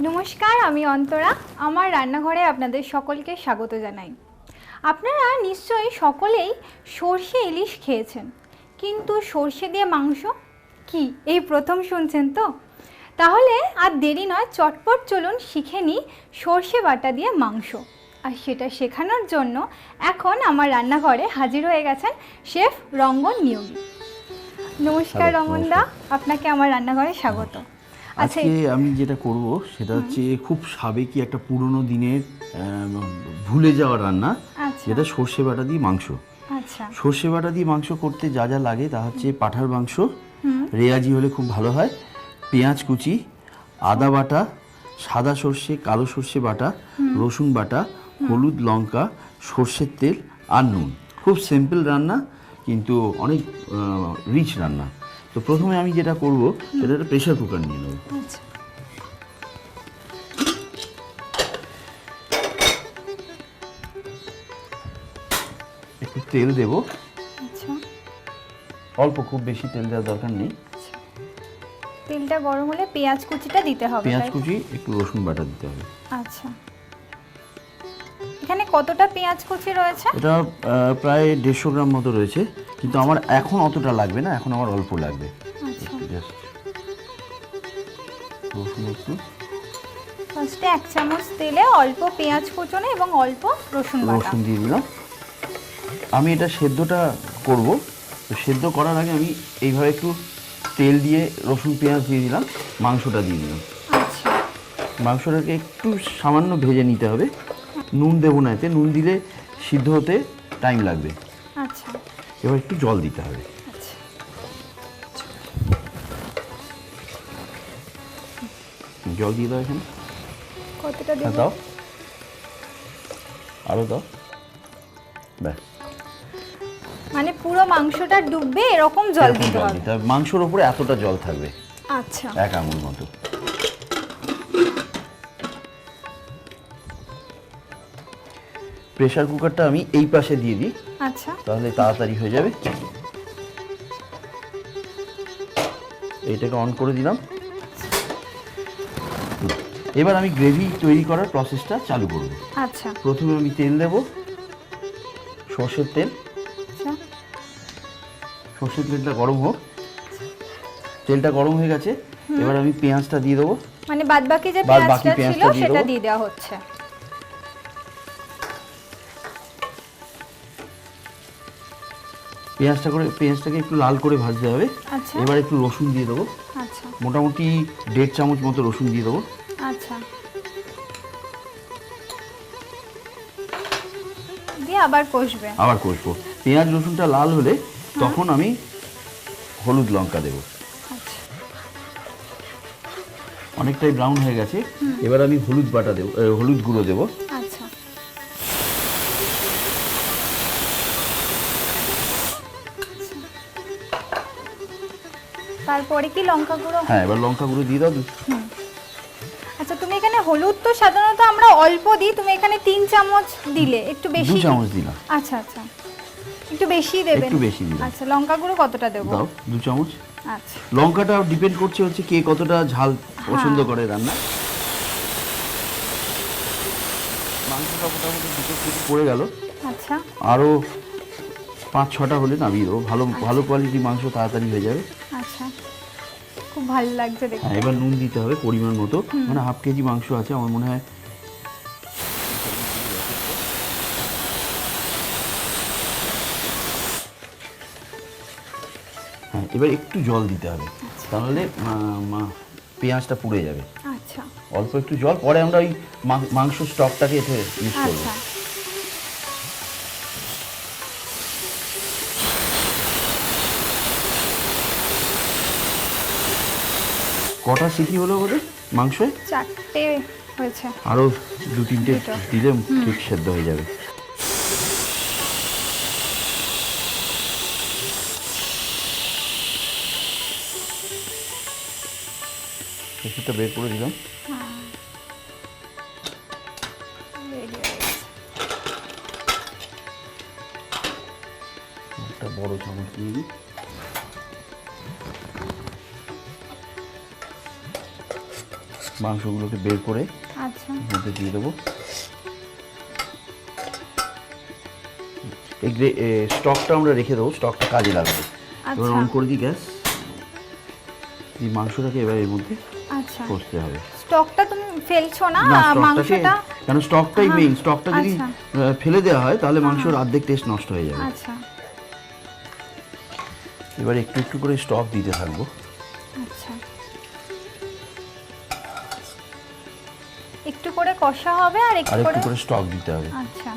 নমস্কার, আমি অন্তরা। আমার রান্নাঘরে আপনাদের সকলকে স্বাগত জানাই। আপনারা নিশ্চয়ই সকলেই সর্ষে ইলিশ খেয়েছেন, কিন্তু সর্ষে দিয়ে মাংস কি এই প্রথম শুনছেন তো? তাহলে আর দেরি নয়, চটপট চলুন শিখে নিই সর্ষে বাটা দিয়ে মাংস। আর সেটা শেখানোর জন্য এখন আমার রান্নাঘরে হাজির হয়ে গেছেন শেফ রঙ্গন নিয়োগী। নমস্কার রঙ্গনদা, আপনাকে আমার রান্নাঘরে স্বাগত। আজকে আমি যেটা করব সেটা হচ্ছে খুব সাবেকি একটা পুরনো দিনের ভুলে যাওয়া রান্না, যেটা সর্ষে বাটা দিয়ে মাংস। আচ্ছা, সর্ষে বাটা দিয়ে মাংস করতে যা যা লাগে তা হচ্ছে পাঁঠার মাংস, রেয়াজি হলে খুব ভালো হয়, পেঁয়াজ কুচি, আদা বাটা, সাদা সর্ষে কালো সর্ষে বাটা, রসুন বাটা, হলুদ লঙ্কা, সর্ষের তেল আর নুন। খুব সিম্পল রান্না, কিন্তু অনেক রিচ রান্না। তো প্রথমে আমি যেটা করব সেটা একটা প্রেসার কুকার নিয়ে নেব। আচ্ছা, একটু তেল দেব, আচ্ছা, অল্প, খুব বেশি তেল দেওয়ার দরকার নেই। তেলটা গরম হলে পেঁয়াজ কুচিটা দিতে হবে। পেঁয়াজ কুচি, একটু রসুন বাটা দিতে হবে। আচ্ছা, এখানে কতটা পেঁয়াজ কুচি রয়েছে? এটা প্রায় 150 গ্রাম মতো রয়েছে, কিন্তু আমার এখন অতটা লাগবে না, এখন আমার অল্প লাগবে। আচ্ছা, জাস্ট রসুন একটু, ফার্স্টে 1 চামচ তেলে অল্প পেঁয়াজ কুচনো এবং অল্প রসুন বাটা। রসুন দিয়ে দিলাম। আমি এটা সেদ্ধটা করব, তো সেদ্ধ করার আগে আমি এইভাবে একটু তেল দিয়ে রসুন পেঁয়াজ দিয়ে দিলাম, মাংসটা দিয়ে দিলাম। আচ্ছা, মাংসটাকে একটু সামান্য ভেজে নিতে হবে। নুন দেবো না, এতে নুন দিলে সিদ্ধ হতে টাইম লাগবে। আচ্ছা, এবার একটু জল দিতে হবে। আচ্ছা, জল দিয়ে দাও এখানে। কতটা দেব? দাও, আরও দাও, ব্যাস। মানে পুরো মাংসটা ডুববে এরকম জল দিতে হবে? মাংসের উপরে এতটা জল থাকবে, আচ্ছা, 1 আঙুল মতো। প্রেসার কুকারটা আমি এই পাশে দিয়ে দিই, আচ্ছা, তাহলে তাড়াতাড়ি হয়ে যাবে। এইটাকে অন করে দিলাম। এবার আমি গ্রেভি তৈরি করার প্রসেসটা চালু করব। আচ্ছা, প্রথমে আমি তেল দেব, সর্ষের তেল। আচ্ছা, সর্ষের তেলটা গরম হোক। তেলটা গরম হয়ে গেছে, এবার আমি পেঁয়াজটা দিয়ে দেবো। মানে বাদবাকি যে বাদবাকি পেঁয়াজটা ছিল পেঁয়াজটা দিয়ে সেটা দেবো। দিয়ে দেওয়া হচ্ছে। পেঁয়াজটাকে একটু লাল করে ভাজতে হবে। আচ্ছা, এবার একটু রসুন দিয়ে দেবো, আচ্ছা, মোটামুটি 1.5 চামচ মতো রসুন দিয়ে দেবো। আচ্ছা, দিয়ে আবার কষবে? আবার কষবো। পেঁয়াজ রসুনটা লাল হলে তখন আমি হলুদ লঙ্কা দেবো। আচ্ছা, অনেকটাই ব্রাউন হয়ে গেছে, এবার আমি হলুদ বাটা দেবো, হলুদ গুঁড়ো দেবো। আচ্ছা, তারপরে কি লঙ্কা গুঁড়ো? হ্যাঁ, এবার লঙ্কা গুঁড়ো দিয়ে দাও। আচ্ছা, তুমি এখানে হলুদ তো সাধারণত আমরা অল্প দিই, তুমি এখানে 3 চামচ দিলে, একটু বেশি? 2 চামচ দিলাম। আচ্ছা, আচ্ছা, একটু বেশি দেবেন? একটু বেশি দিলাম। আচ্ছা, লঙ্কা গুঁড়ো কতটা দেবো? দাও 2 চামচ। আচ্ছা, লঙ্কাটা ডিপেন্ড করছে হচ্ছে কে কতটা ঝাল পছন্দ করে রান্না। মাংসটা মোটামুটি 2 কেজি পড়ে গেল। আচ্ছা, আরও 5-6টা হলে নামিয়ে দেবো। ভালো কোয়ালিটি মাংস তাড়াতাড়ি হয়ে যাবে। আচ্ছা, খুব ভালো লাগছে দেখতে। হ্যাঁ, এবার নুন দিতে হবে পরিমাণ মতো, মানে হাফ কেজি মাংস আছে আমার মনে হয়। হ্যাঁ, এবার একটু জল দিতে হবে, তাহলে পেঁয়াজটা পুড়ে যাবে। আচ্ছা, অল্প একটু জল, পরে আমরা ওই মাংস স্টকটাকে এতে ইউজ করবো। আচ্ছা, কটা সিটি হলো বলে মাংসে? 4টে হয়েছে। আরও 2-3টে দিলে ঠিক সেদ্ধ হয়ে যাবে। সেটা বের করে দিলাম। একটা বড় চামচ দিয়ে দিই। মাংসগুলোকে বের করে আচ্ছা এর মধ্যে দিয়ে দেবো। এই স্টকটা আমরা রেখে দেবো, স্টকটা কাজে লাগবে। এবার আচ্ছা অন করে দিই গ্যাস। এই মাংসটাকে এবার এর মধ্যে আচ্ছা কষতে হবে। স্টকটা তুমি ফেলছো না না, স্টকটাকে, মাংসটা? কেন স্টকটাই হ্যাঁ, মেইন। স্টকটা যদি আচ্ছা। ফেলে দেওয়া হয় তাহলে মাংসর অর্ধেক টেস্ট নষ্ট হয়ে যাবে। আচ্ছা এবার একটু একটু করে স্টক দিতে থাকবো। আচ্ছা একটু করে কষা হবে আর আর একটু একটু করে করে স্টক দিতে হবে। আচ্ছা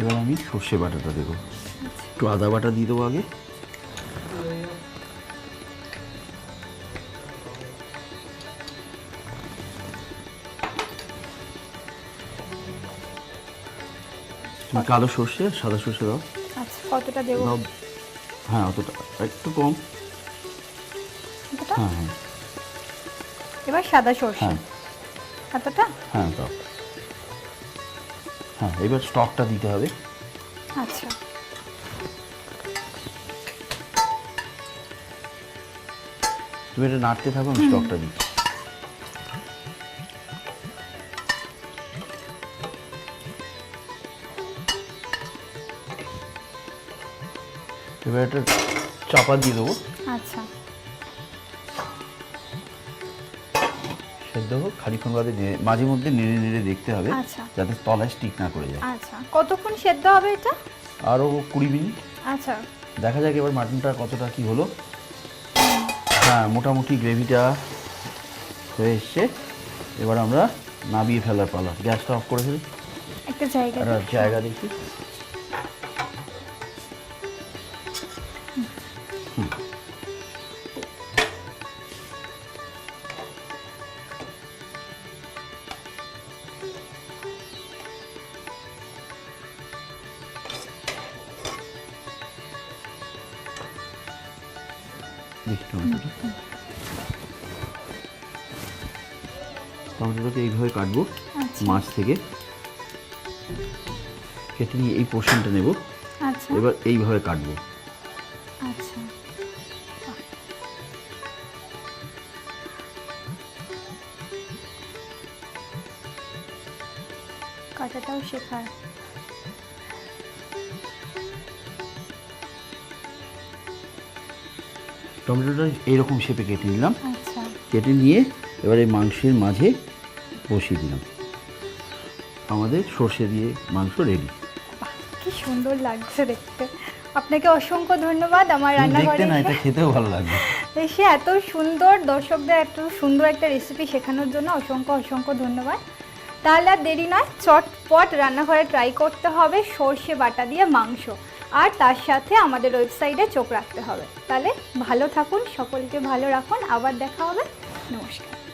এবার আমি সর্ষে বাটাটা দেবো। একটু আদা বাটা দিয়ে দেবো আগে। তুমি কালো সর্ষে আর সাদা সর্ষে দাও। আচ্ছা কতটা দেবো? দাও। হ্যাঁ, অতটা, একটু কম। এতটা? হ্যাঁ হ্যাঁ এবার সাদা সর্ষে হ্যাঁ এতটা? হ্যাঁ দাও। হ্যাঁ, এবার স্টকটা দিতে হবে। আচ্ছা তুমি এটা নাড়তে থাকো, আমি স্টকটা দিই। এবার এটা চাপা দিয়ে দেবো, আচ্ছা সেদ্ধ হোক। খানিক্ষণ বাদে মাঝে মধ্যে নেড়ে নেড়ে দেখতে হবে আচ্ছা যাতে তলায় স্টিক না করে যায়। আচ্ছা কতক্ষণ সেদ্ধ হবে এটা? আরও 20 মিনিট। আচ্ছা দেখা যাক এবার মাটনটা কতটা কি হলো। হ্যাঁ, মোটামুটি গ্রেভিটা হয়ে এসছে। এবার আমরা নামিয়ে ফেলার পালা। গ্যাসটা অফ করে ফেলি। একটা জায়গা একটা জায়গা দেখি। দেখি টমেটোটাকে এইভাবে কাটবো, আচ্ছা মাছ থেকে কেটে নিয়ে এই পোর্শনটা নেব। আচ্ছা এবার এইভাবে কাটবো। আচ্ছা কাটাটাও শেখার। টমেটোটা এইরকম শেপে কেটে নিলাম। আচ্ছা কেটে নিয়ে এবার এই মাংসের মাঝে বসিয়ে দিলাম। আমাদের সর্ষে দিয়ে মাংস রেডি। বাহ, কি সুন্দর লাগছে দেখতে। আপনাকে অসংখ্য ধন্যবাদ আমার দেখতে রান্নাঘরে না, এটা খেতেও ভালো লাগবে। এসে এত সুন্দর দর্শকদের এত সুন্দর একটা রেসিপি শেখানোর জন্য অসংখ্য অসংখ্য ধন্যবাদ। তাহলে আর দেরি নয়, চটপট রান্নাঘরে ট্রাই করতে হবে সর্ষে বাটা দিয়ে মাংস, আর তার সাথে আমাদের ওয়েবসাইটে চোখ রাখতে হবে। তাহলে ভালো থাকুন, সকলকে ভালো রাখুন, আবার দেখা হবে। নমস্কার।